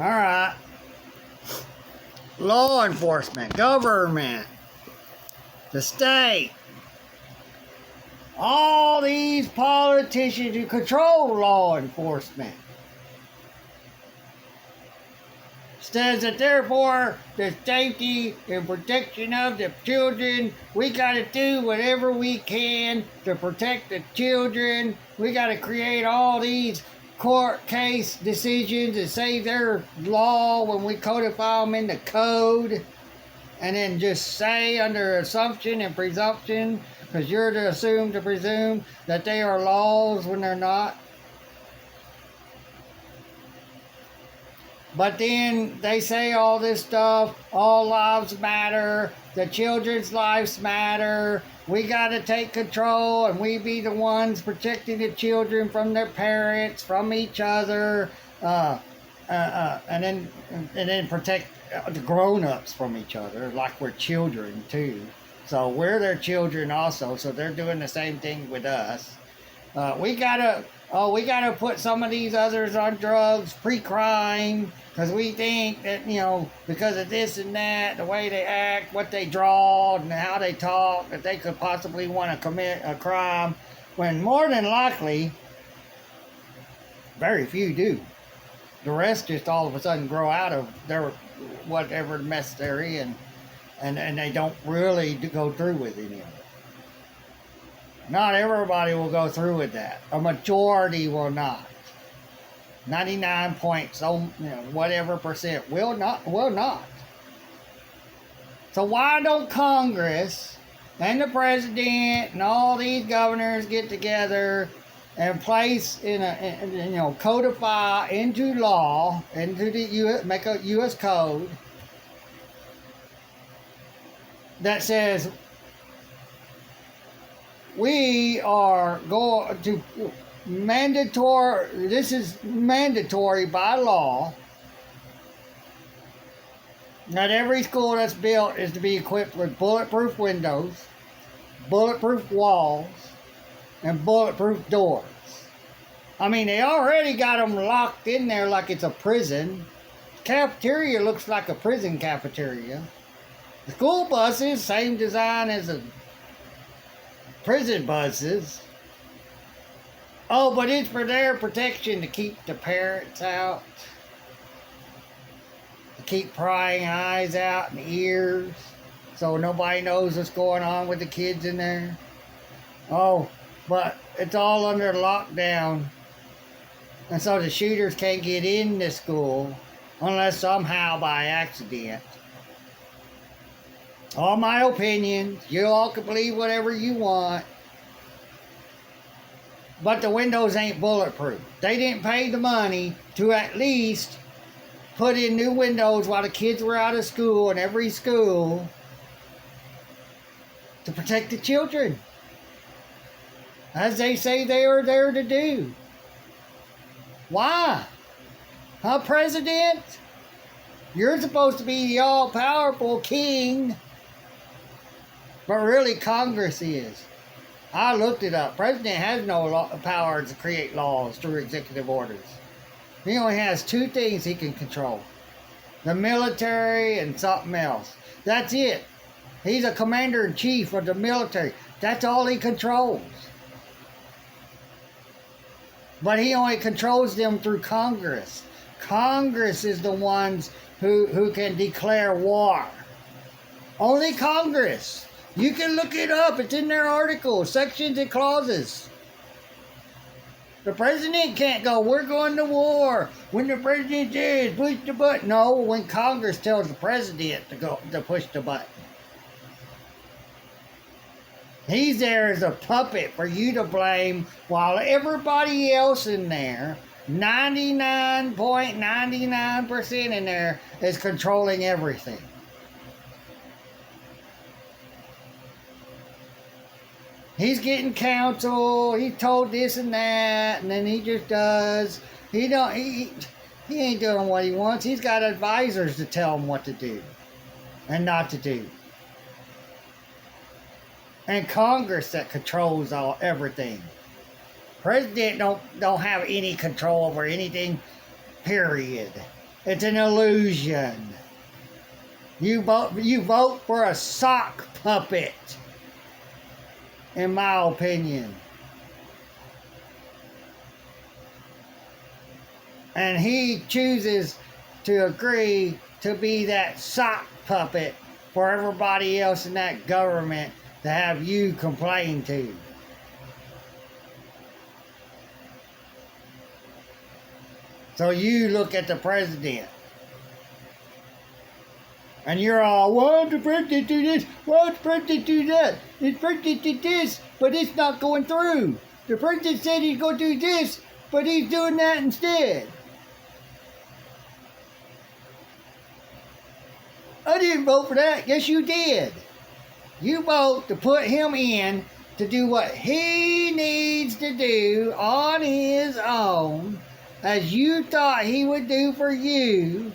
All right. Law enforcement, government, the state, all these politicians who control law enforcement. Says that therefore the safety and protection of the children, we got to do whatever we can to protect the children. We got to create all these court case decisions and say they're law when we codify them in the code, and then just say under assumption and presumption, because you're to assume to presume that they are laws when they're not. But then they say all this stuff, all lives matter, the children's lives matter, we got to take control and we be the ones protecting the children from their parents, from each other, and then protect the grown-ups from each other like we're children too. So we're their children also, so they're doing the same thing with us. We gotta put some of these others on drugs pre-crime, because we think that, because of this and that, the way they act, what they draw, and how they talk, that they could possibly want to commit a crime, when more than likely, very few do. The rest just all of a sudden grow out of their whatever mess they're in, and they don't really go through with any of it. Not everybody will go through with that. A majority will not. 99 points, whatever percent will not. So why don't Congress and the president and all these governors get together and place codify into law, into the U.S., make a U.S. code that says we are going to this is mandatory by law, that every school that's built is to be equipped with bulletproof windows, bulletproof walls, and bulletproof doors. I mean, they already got them locked in there like it's a prison. The cafeteria looks like a prison cafeteria. The school buses, same design as the prison buses. Oh, but it's for their protection, to keep the parents out, to keep prying eyes out and ears, so nobody knows what's going on with the kids in there. Oh, but it's all under lockdown, and so the shooters can't get in the school unless somehow by accident. All my opinions, you all can believe whatever you want. But the windows ain't bulletproof. They didn't pay the money to at least put in new windows while the kids were out of school in every school to protect the children, as they say they are there to do. Why? Huh, President? You're supposed to be the all-powerful king, but really Congress is. I looked it up. President has no power to create laws through executive orders. He only has two things he can control: the military and something else. That's it. He's a commander-in-chief of the military. That's all he controls. But he only controls them through Congress. Congress is the ones who can declare war. Only Congress. You can look it up. It's in their articles, sections and clauses. The president can't go, we're going to war. When the president says, push the button. No, when Congress tells the president to push the button. He's there as a puppet for you to blame, while everybody else in there, 99.99% in there, is controlling everything. He's getting counsel. He told this and that, and then he just does. He ain't doing what he wants. He's got advisors to tell him what to do and not to do. And Congress that controls everything. President don't have any control over anything, period. It's an illusion. You vote for a sock puppet, in my opinion. And he chooses to agree to be that sock puppet for everybody else in that government to have you complain to. So you look at the president and you're all, why did the president do this? Why did the president do that? The president did this, but it's not going through. The president said he's going to do this, but he's doing that instead. I didn't vote for that. Yes, you did. You vote to put him in to do what he needs to do on his own, as you thought he would do for you,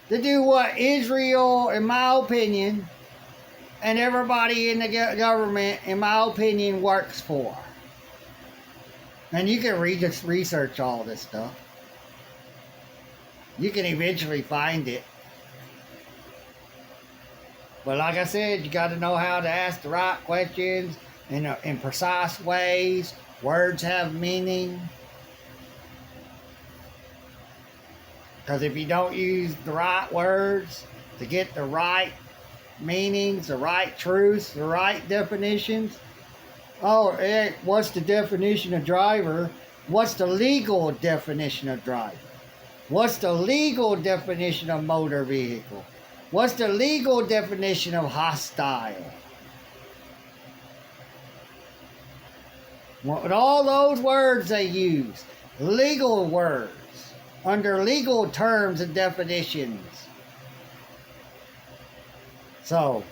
to do what Israel, in my opinion, and everybody in the government, in my opinion, works for. And you can research all this stuff. You can eventually find it. But like I said, you got to know how to ask the right questions in precise ways. Words have meaning. Because if you don't use the right words to get the right meanings, the right truths, the right definitions. Oh, hey, what's the definition of driver? What's the legal definition of driver? What's the legal definition of motor vehicle? What's the legal definition of hostile? With all those words they use, legal words, under legal terms and definitions. So,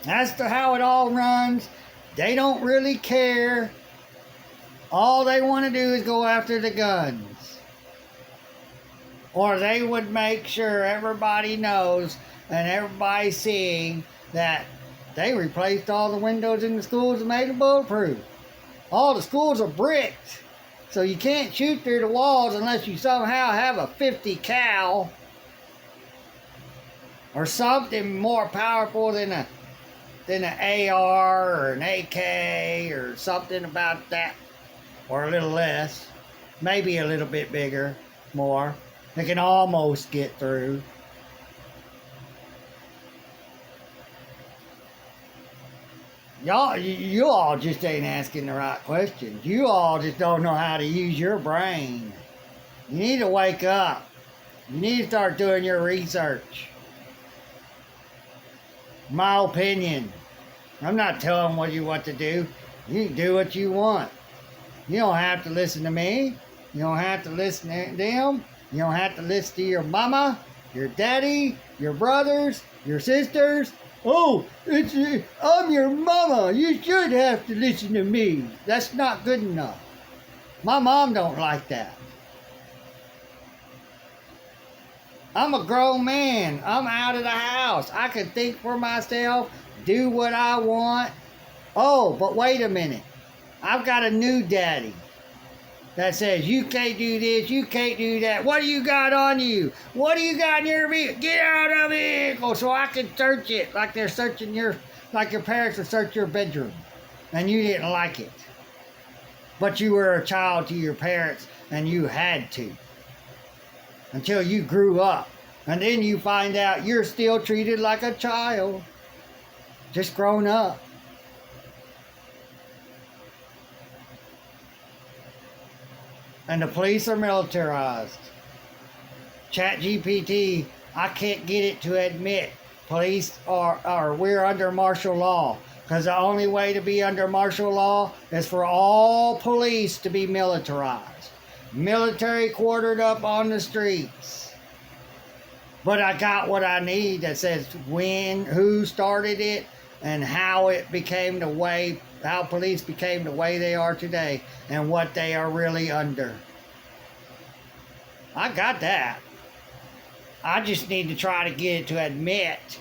as to how it all runs, they don't really care. All they want to do is go after the guns. Or they would make sure everybody knows and everybody's seeing that they replaced all the windows in the schools and made them bulletproof. All the schools are bricked, so you can't shoot through the walls unless you somehow have a 50 cal or something more powerful than an AR or an AK or something about that, or a little less, maybe a little bit bigger, more. They can almost get through. You all just ain't asking the right questions. You all just don't know how to use your brain. You need to wake up. You need to start doing your research. My opinion. I'm not telling you what to do. You can do what you want. You don't have to listen to me. You don't have to listen to them. You don't have to listen to your mama, your daddy, your brothers, your sisters. Oh, I'm your mama. You should have to listen to me. That's not good enough. My mom don't like that. I'm a grown man. I'm out of the house. I can think for myself, do what I want. Oh, but wait a minute. I've got a new daddy that says, you can't do this, you can't do that. What do you got on you? What do you got in your vehicle? Get out of the vehicle so I can search it like they're searching like your parents would search your bedroom. And you didn't like it. But you were a child to your parents and you had to. Until you grew up. And then you find out you're still treated like a child. Just grown up. And the police are militarized. ChatGPT, I can't get it to admit police we're under martial law. Because the only way to be under martial law is for all police to be militarized. Military quartered up on the streets. But I got what I need that says when, who started it, and how it became the way, how police became the way they are today, and what they are really under. I got that. I just need to try to get it to admit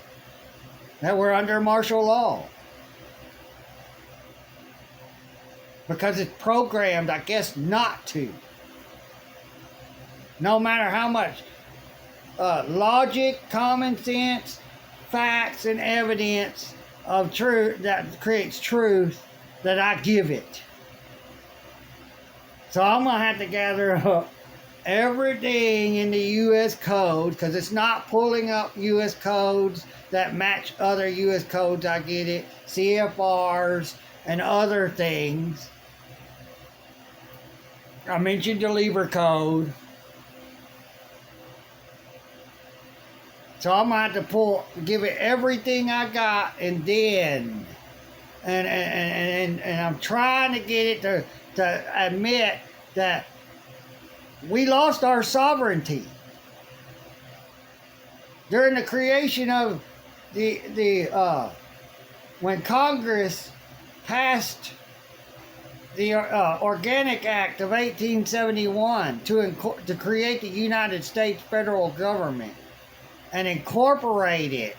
that we're under martial law. Because it's programmed, I guess, not to. No matter how much logic, common sense, facts, and evidence of truth that creates truth that I give it. So I'm going to have to gather up everything in the U.S. code, because it's not pulling up U.S. codes that match other U.S. codes. I get it. CFRs and other things. I mentioned the Lever code. So I'm going to have to give it everything I got, and then, and I'm trying to get it to admit that we lost our sovereignty during the creation of when Congress passed the Organic Act of 1871 to create the United States federal government and incorporate it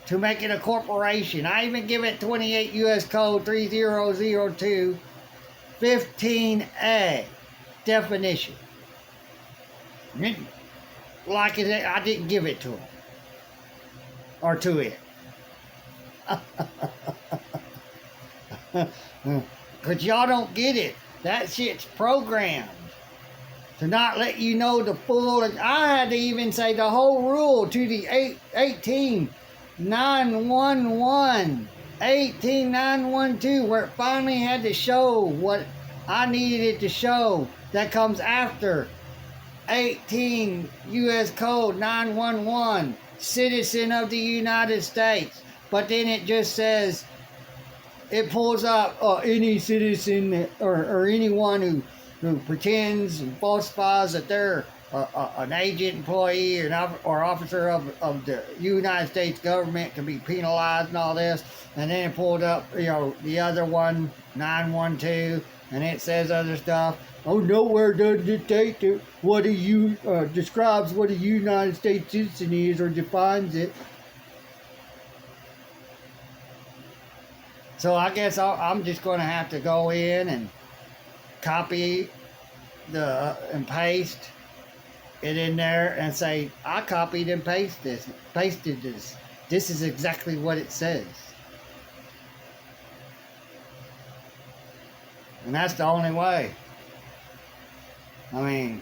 to make it a corporation. I even give it 28 U.S. Code 3002 15A definition. Like I didn't give it to him. Or to it. Because y'all don't get it. That shit's programmed to not let you know the full. I had to even say the whole rule to the 18911, 18912, where it finally had to show what I needed it to show. That comes after 18 U.S. Code 911, citizen of the United States. But then it just says, it pulls up any citizen or anyone who pretends and falsifies that they're an agent, employee, or officer of the United States government can be penalized and all this. And then it pulled up, the other one, 912, and it says other stuff. Oh, nowhere does it state what describes what a United States citizen is or defines it. So I guess I'm just going to have to go in and copy and paste it in there and say, I copied and pasted this. This is exactly what it says. And that's the only way. I mean,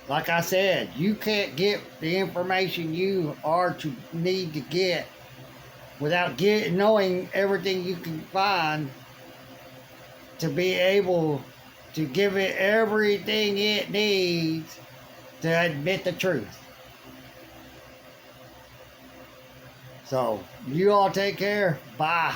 like I said, you can't get the information you need to get without knowing everything you can find to be able to give it everything it needs to admit the truth. So, you all take care. Bye.